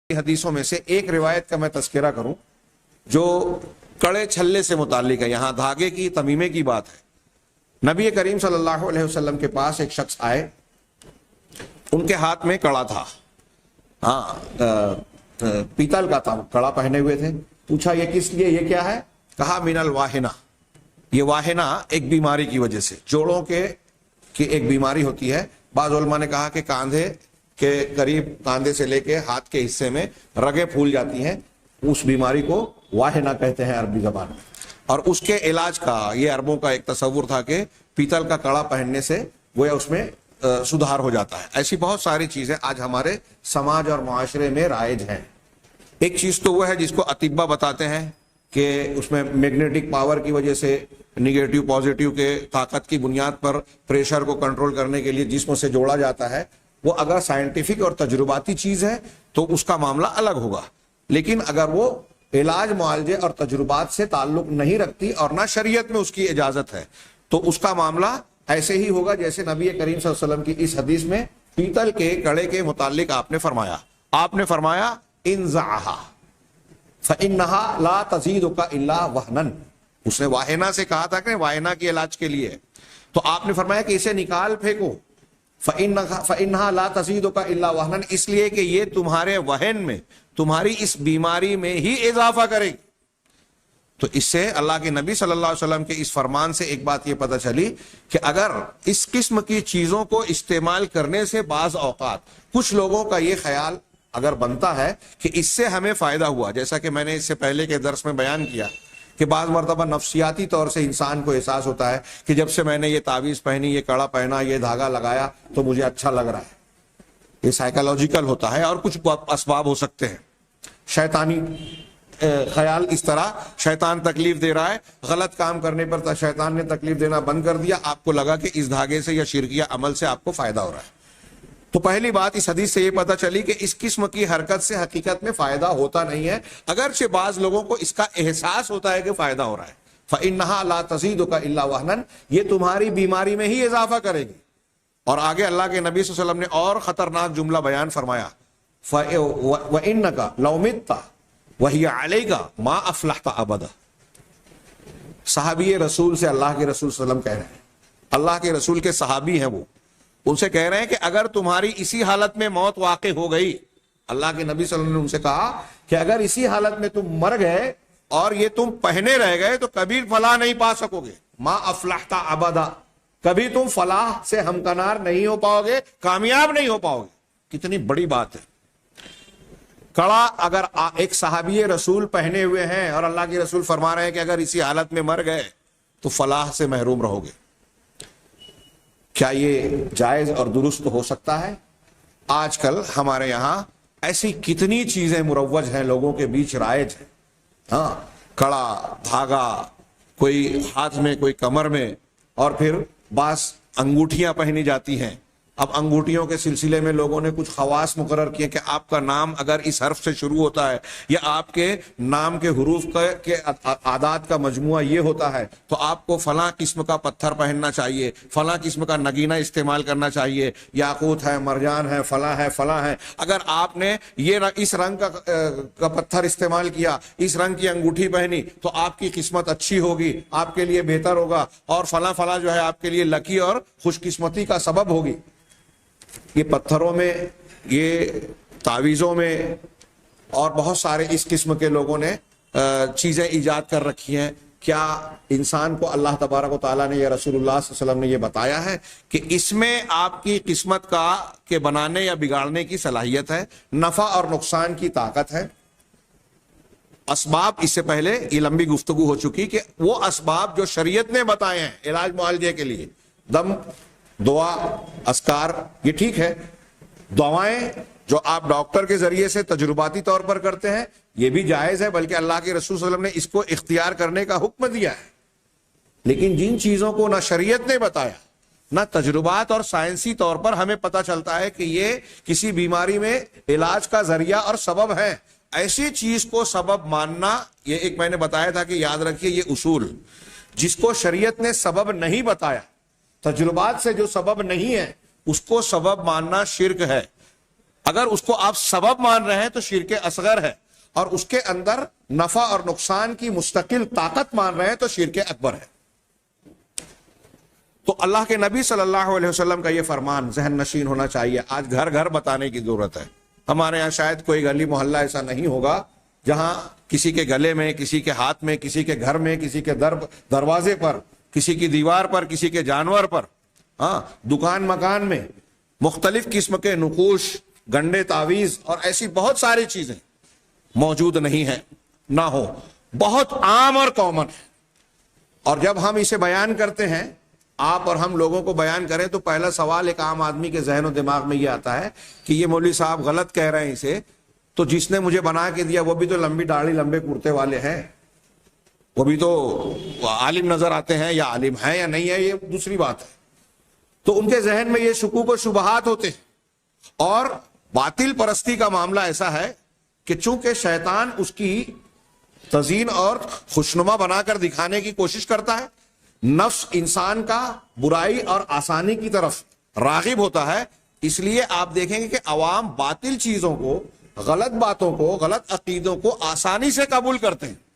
حدیثوں میں سے ایک روایت کا میں تذکرہ کروں جو کڑے چھلے سے متعلق ہے. یہاں دھاگے کی تمیمے کی بات ہے. نبی کریم صلی اللہ علیہ وسلم کے پاس ایک شخص آئے, ان کے ہاتھ میں کڑا تھا, پیتل کا تھا, کڑا پہنے ہوئے تھے. پوچھا یہ کس لیے, یہ کیا ہے؟ کہا من الواہنہ, یہ واہنہ ایک بیماری کی وجہ سے, جوڑوں کی ایک بیماری ہوتی ہے. بعض علماء نے کہا کہ کاندھے کے قریب, کاندھے سے لے کے ہاتھ کے حصے میں رگیں پھول جاتی ہیں, اس بیماری کو واہنہ کہتے ہیں عربی زبان میں. اور اس کے علاج کا یہ عربوں کا ایک تصور تھا کہ پیتل کا کڑا پہننے سے گویا اس میں سدھار ہو جاتا ہے. ایسی بہت ساری چیزیں آج ہمارے سماج اور معاشرے میں رائج ہیں. ایک چیز تو وہ ہے جس کو اطباء بتاتے ہیں کہ اس میں میگنیٹک پاور کی وجہ سے نیگیٹو پازیٹیو کے طاقت کی بنیاد پر پریشر کو کنٹرول کرنے کے لیے جسم سے جوڑا جاتا ہے. وہ اگر سائنٹیفک اور تجرباتی چیز ہے تو اس کا معاملہ الگ ہوگا, لیکن اگر وہ علاج معالجے اور تجربات سے تعلق نہیں رکھتی اور نہ شریعت میں اس کی اجازت ہے تو اس کا معاملہ ایسے ہی ہوگا جیسے نبی کریم صلی اللہ علیہ وسلم کی اس حدیث میں پیتل کے کڑے کے متعلق آپ نے فرمایا انزعها فإنها لا تزيدك الا وهنا. اس نے واہنہ سے کہا تھا کہ واہنہ کے علاج کے لیے, تو آپ نے فرمایا کہ اسے نکال پھینکو. فإنها لا تزيدك الا وهنا, اس لیے کہ یہ تمہارے وہن میں, تمہاری اس بیماری میں ہی اضافہ کرے گی. تو اس سے اللہ کے نبی صلی اللہ علیہ وسلم کے اس فرمان سے ایک بات یہ پتہ چلی کہ اگر اس قسم کی چیزوں کو استعمال کرنے سے بعض اوقات کچھ لوگوں کا یہ خیال اگر بنتا ہے کہ اس سے ہمیں فائدہ ہوا, جیسا کہ میں نے اس سے پہلے کے درس میں بیان کیا کہ بعض مرتبہ نفسیاتی طور سے انسان کو احساس ہوتا ہے کہ جب سے میں نے یہ تعویذ پہنی, یہ کڑا پہنا, یہ دھاگا لگایا تو مجھے اچھا لگ رہا ہے. یہ سائیکالوجیکل ہوتا ہے اور کچھ اسباب ہو سکتے ہیں. شیطانی خیال, اس طرح شیطان تکلیف دے رہا ہے, غلط کام کرنے پر شیطان نے تکلیف دینا بند کر دیا, آپ کو لگا کہ اس دھاگے سے یا شرکیہ عمل سے آپ کو فائدہ ہو رہا ہے. تو پہلی بات اس حدیث سے یہ پتہ چلی کہ اس قسم کی حرکت سے حقیقت میں فائدہ ہوتا نہیں ہے, اگرچہ بعض لوگوں کو اس کا احساس ہوتا ہے کہ فائدہ ہو رہا ہے. فإنها لا تزيدك الا وهنا, یہ تمہاری بیماری میں ہی اضافہ کرے گی. اور آگے اللہ کے نبی صلی اللہ علیہ وسلم نے اور خطرناک جملہ بیان فرمایا, وَإِنَّكَ لَوْ مِتَّ وَهِيَ عَلَيْكَ مَا أَفْلَحْتَ أَبَدًا. صحابی رسول سے اللہ کے رسول صلی اللہ علیہ وسلم کہہ رہے ہیں, اللہ کے رسول کے صحابی ہیں وہ, ان سے کہہ رہے ہیں کہ اگر تمہاری اسی حالت میں موت واقع ہو گئی, اللہ کے نبی صلی اللہ علیہ وسلم نے ان سے کہا کہ اگر اسی حالت میں تم مر گئے اور یہ تم پہنے رہ گئے تو کبھی فلاح نہیں پا سکو گے. ما افلحت ابدا, کبھی تم فلاح سے ہمکنار نہیں ہو پاؤ گے, کامیاب نہیں ہو پاؤ گے. کتنی بڑی بات ہے. کڑا اگر ایک صحابی رسول پہنے ہوئے ہیں اور اللہ کے رسول فرما رہے ہیں کہ اگر اسی حالت میں مر گئے تو فلاح سے محروم رہو گے. کیا یہ جائز اور درست ہو سکتا ہے؟ آج کل ہمارے یہاں ایسی کتنی چیزیں مروج ہیں, لوگوں کے بیچ رائج ہیں. کڑا, دھاگا, کوئی ہاتھ میں, کوئی کمر میں, اور پھر بعض انگوٹھیاں پہنی جاتی ہیں. اب انگوٹھیوں کے سلسلے میں لوگوں نے کچھ خواص مقرر کیے کہ آپ کا نام اگر اس حرف سے شروع ہوتا ہے یا آپ کے نام کے حروف کے اعداد کا مجموعہ یہ ہوتا ہے تو آپ کو فلاں قسم کا پتھر پہننا چاہیے, فلاں قسم کا نگینہ استعمال کرنا چاہیے, یاقوت ہے, مرجان ہے, فلاں ہے. اگر آپ نے یہ اس رنگ کا پتھر استعمال کیا, اس رنگ کی انگوٹھی پہنی تو آپ کی قسمت اچھی ہوگی, آپ کے لیے بہتر ہوگا, اور فلاں جو ہے آپ کے لیے لکی اور خوش قسمتی کا سبب ہوگی. یہ پتھروں میں, یہ تعویذوں میں اور بہت سارے اس قسم کے لوگوں نے چیزیں ایجاد کر رکھی ہیں. کیا انسان کو اللہ تبارک و تعالیٰ نے یا رسول اللہ صلی اللہ علیہ وسلم نے یہ بتایا ہے کہ اس میں آپ کی قسمت کے بنانے یا بگاڑنے کی صلاحیت ہے, نفع اور نقصان کی طاقت ہے؟ اسباب اس سے پہلے یہ لمبی گفتگو ہو چکی کہ وہ اسباب جو شریعت نے بتائے ہیں علاج معالجے کے لیے, دم, دعا, اذکار, یہ ٹھیک ہے. دعائیں جو آپ ڈاکٹر کے ذریعے سے تجرباتی طور پر کرتے ہیں یہ بھی جائز ہے, بلکہ اللہ کے رسول صلی اللہ علیہ وسلم نے اس کو اختیار کرنے کا حکم دیا ہے. لیکن جن چیزوں کو نہ شریعت نے بتایا نہ تجربات اور سائنسی طور پر ہمیں پتہ چلتا ہے کہ یہ کسی بیماری میں علاج کا ذریعہ اور سبب ہے, ایسی چیز کو سبب ماننا, یہ ایک میں نے بتایا تھا کہ یاد رکھیے یہ اصول, جس کو شریعت نے سبب نہیں بتایا, تجربات سے جو سبب نہیں ہے اس کو سبب ماننا شرک ہے. اگر اس کو آپ سبب مان رہے ہیں تو شرک اصغر ہے، اور اس کے اندر نفع اور نقصان کی مستقل طاقت مان رہے ہیں تو شرک اکبر ہے۔ تو اللہ کے نبی صلی اللہ علیہ وسلم کا یہ فرمان ذہن نشین ہونا چاہیے۔ آج گھر گھر بتانے کی ضرورت ہے۔ ہمارے یہاں شاید کوئی گلی محلہ ایسا نہیں ہوگا جہاں کسی کے گلے میں، کسی کے ہاتھ میں، کسی کے گھر میں، کسی کے دروازے پر، کسی کی دیوار پر، کسی کے جانور پر، ہاں، دکان مکان میں مختلف قسم کے نقوش، گنڈے، تعویذ اور ایسی بہت ساری چیزیں موجود نہیں ہیں، نہ ہو، بہت عام اور کامن ہے۔ اور جب ہم اسے بیان کرتے ہیں، آپ اور ہم لوگوں کو بیان کریں، تو پہلا سوال ایک عام آدمی کے ذہن و دماغ میں یہ آتا ہے کہ یہ مولوی صاحب غلط کہہ رہے ہیں اسے، تو جس نے مجھے بنا کے دیا وہ بھی تو لمبی داڑھی، لمبے کرتے والے ہیں، وہ بھی تو عالم نظر آتے ہیں، یا عالم ہے یا نہیں ہے یہ دوسری بات ہے۔ تو ان کے ذہن میں یہ شکوک و شبہات ہوتے ہیں۔ اور باطل پرستی کا معاملہ ایسا ہے کہ چونکہ شیطان اس کی تزئین اور خوشنما بنا کر دکھانے کی کوشش کرتا ہے، نفس انسان کا برائی اور آسانی کی طرف راغب ہوتا ہے، اس لیے آپ دیکھیں گے کہ عوام باطل چیزوں کو، غلط باتوں کو، غلط عقیدوں کو آسانی سے قبول کرتے ہیں۔